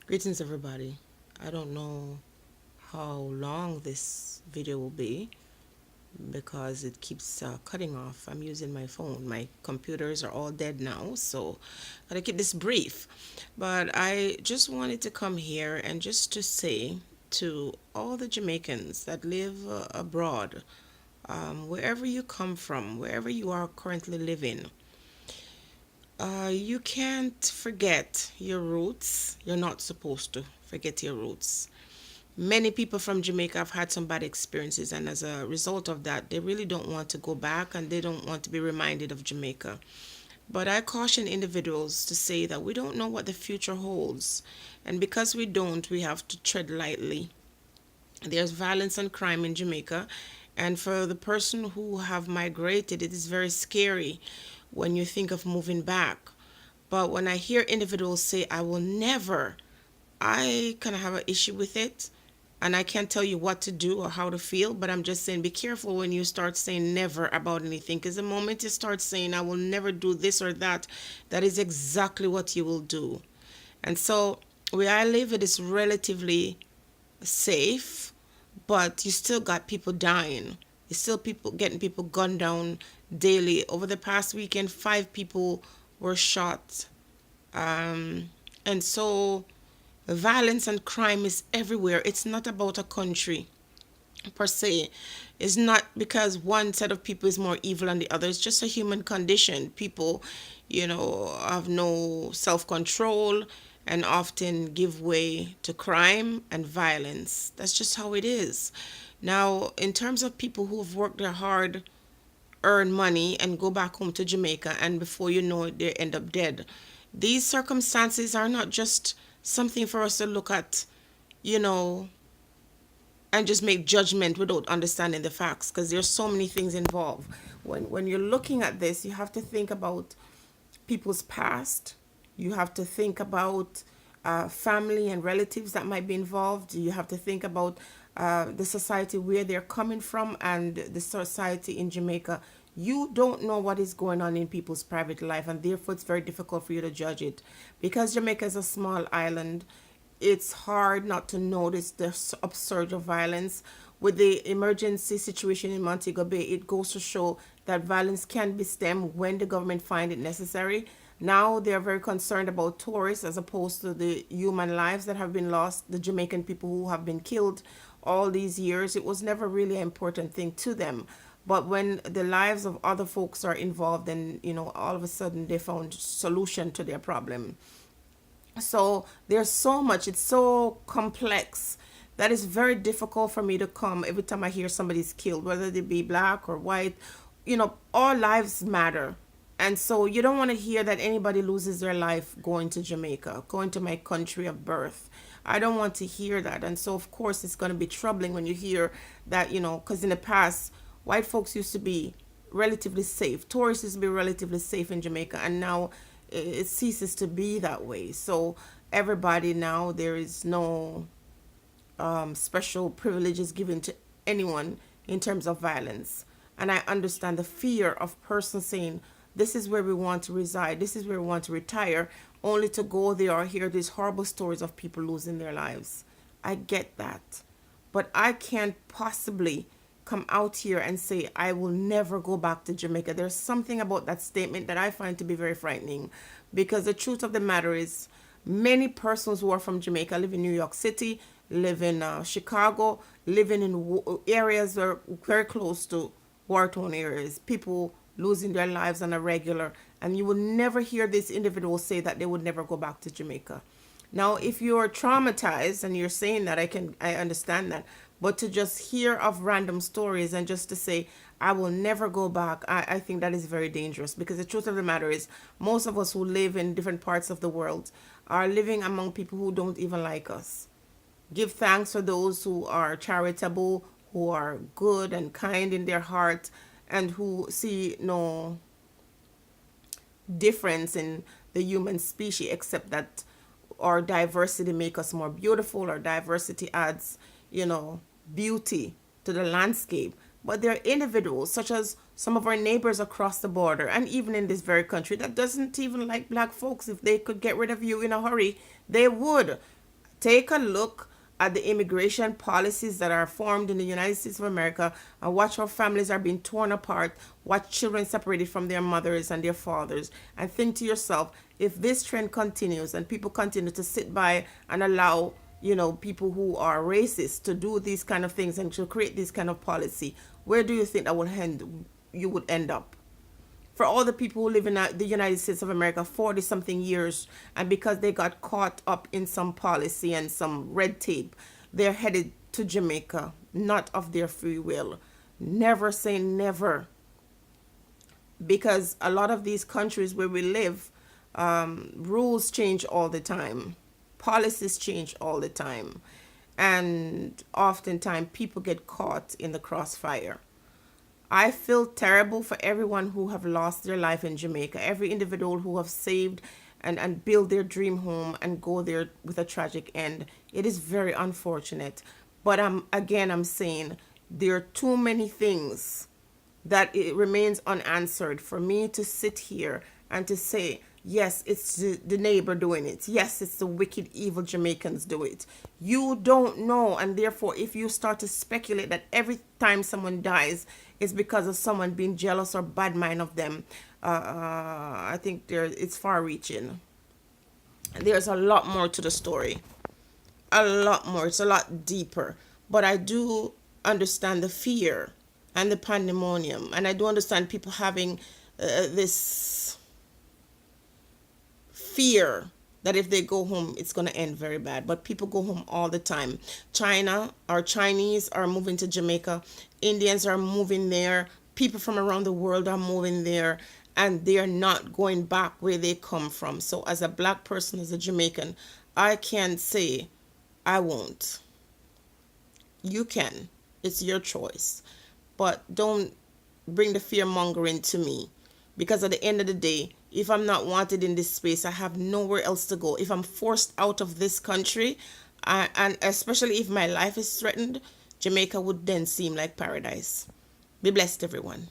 Greetings, everybody. I don't know how long this video will be because it keeps cutting off. I'm using my phone. My computers are all dead now, so I gotta keep this brief. But I just wanted to come here and just to say to all the Jamaicans that live abroad, wherever you come from, wherever you are currently living, you can't forget your roots. You're not supposed to forget your roots. Many people from Jamaica have had some bad experiences, and as a result of that, they really don't want to go back and they don't want to be reminded of Jamaica. But I caution individuals to say that we don't know what the future holds, and because we don't, we have to tread lightly. There's violence and crime in Jamaica, and for the person who have migrated, it is very scary when you think of moving back. But when I hear individuals say, I will never, I kind of have an issue with it. And I can't tell you what to do or how to feel, but I'm just saying be careful when you start saying never about anything. Because the moment you start saying, I will never do this or that, that is exactly what you will do. And so, where I live, it is relatively safe, but you still got people dying. You still people getting people gunned down daily. Over the past weekend, 5 people were shot. And so violence and crime is everywhere. It's not about a country per se. It's not because one set of people is more evil than the other. It's just a human condition. People, have no self control and often give way to crime and violence. That's just how it is. Now, in terms of people who have worked their hard, earn money, and go back home to Jamaica, and before you know it, they end up dead. These circumstances are not just something for us to look at, you know, and just make judgment without understanding the facts because there's so many things involved. When you're looking at this, you have to think about people's past. You have to think about family and relatives that might be involved. You have to think about the society where they're coming from and the society in Jamaica. You don't know what is going on in people's private life, and therefore it's very difficult for you to judge it. Because Jamaica is a small island, it's hard not to notice the upsurge of violence. With the emergency situation in Montego Bay, it goes to show that violence can be stemmed when the government find it necessary. Now they are very concerned about tourists as opposed to the human lives that have been lost, the Jamaican people who have been killed all these years. It was never really an important thing to them. But when the lives of other folks are involved, then all of a sudden they found solution to their problem. So there's so much, it's so complex that it's very difficult for me to come every time I hear somebody's killed, whether they be black or white. All lives matter. And so you don't want to hear that anybody loses their life going to Jamaica, going to my country of birth. I don't want to hear that. And so, of course, it's going to be troubling when you hear that, because in the past, white folks used to be relatively safe. Tourists used to be relatively safe in Jamaica. And now it ceases to be that way. So everybody now, there is no special privileges given to anyone in terms of violence. And I understand the fear of persons saying, this is where we want to reside, this is where we want to retire, only to go there or hear these horrible stories of people losing their lives. I get that. But I can't possibly come out here and say, I will never go back to Jamaica. There's something about that statement that I find to be very frightening because the truth of the matter is, many persons who are from Jamaica live in New York City, live in Chicago, living in areas that are very close to war-torn areas, people losing their lives on a regular, and you will never hear these individuals say that they would never go back to Jamaica. Now, if you're traumatized and you're saying that, I understand that. But to just hear of random stories and just to say, I will never go back, I think that is very dangerous because the truth of the matter is, most of us who live in different parts of the world are living among people who don't even like us. Give thanks for those who are charitable, who are good and kind in their heart, and who see no difference in the human species except that our diversity make us more beautiful. Our diversity adds, beauty to the landscape. But there are individuals, such as some of our neighbors across the border, and even in this very country, that doesn't even like black folks. If they could get rid of you in a hurry, they would. Take a look at the immigration policies that are formed in the United States of America and watch how families are being torn apart, watch children separated from their mothers and their fathers, and think to yourself, if this trend continues and people continue to sit by and allow, people who are racist to do these kind of things and to create this kind of policy, where do you think that will end? You would end up? For all the people who live in the United States of America 40 something years, and because they got caught up in some policy and some red tape, they're headed to Jamaica, not of their free will. Never say never, because a lot of these countries where we live, rules change all the time, policies change all the time, and oftentimes people get caught in the crossfire. I feel terrible for everyone who have lost their life in Jamaica, every individual who have saved and build their dream home and go there with a tragic end. It is very unfortunate. But I'm saying there are too many things that it remains unanswered for me to sit here and to say, yes, it's the neighbor doing it. Yes, it's the wicked, evil Jamaicans do it. You don't know. And therefore, if you start to speculate that every time someone dies, it's because of someone being jealous or bad mind of them, I think it's far reaching. There's a lot more to the story. A lot more. It's a lot deeper. But I do understand the fear and the pandemonium. And I do understand people having this fear that if they go home, it's going to end very bad. But people go home all the time. Chinese are moving to Jamaica. Indians are moving there. People from around the world are moving there. And they're not going back where they come from. So as a black person, as a Jamaican, I can say I won't. You can. It's your choice. But don't bring the fear mongering to me. Because at the end of the day, if I'm not wanted in this space, I have nowhere else to go. If I'm forced out of this country, and especially if my life is threatened, Jamaica would then seem like paradise. Be blessed, everyone.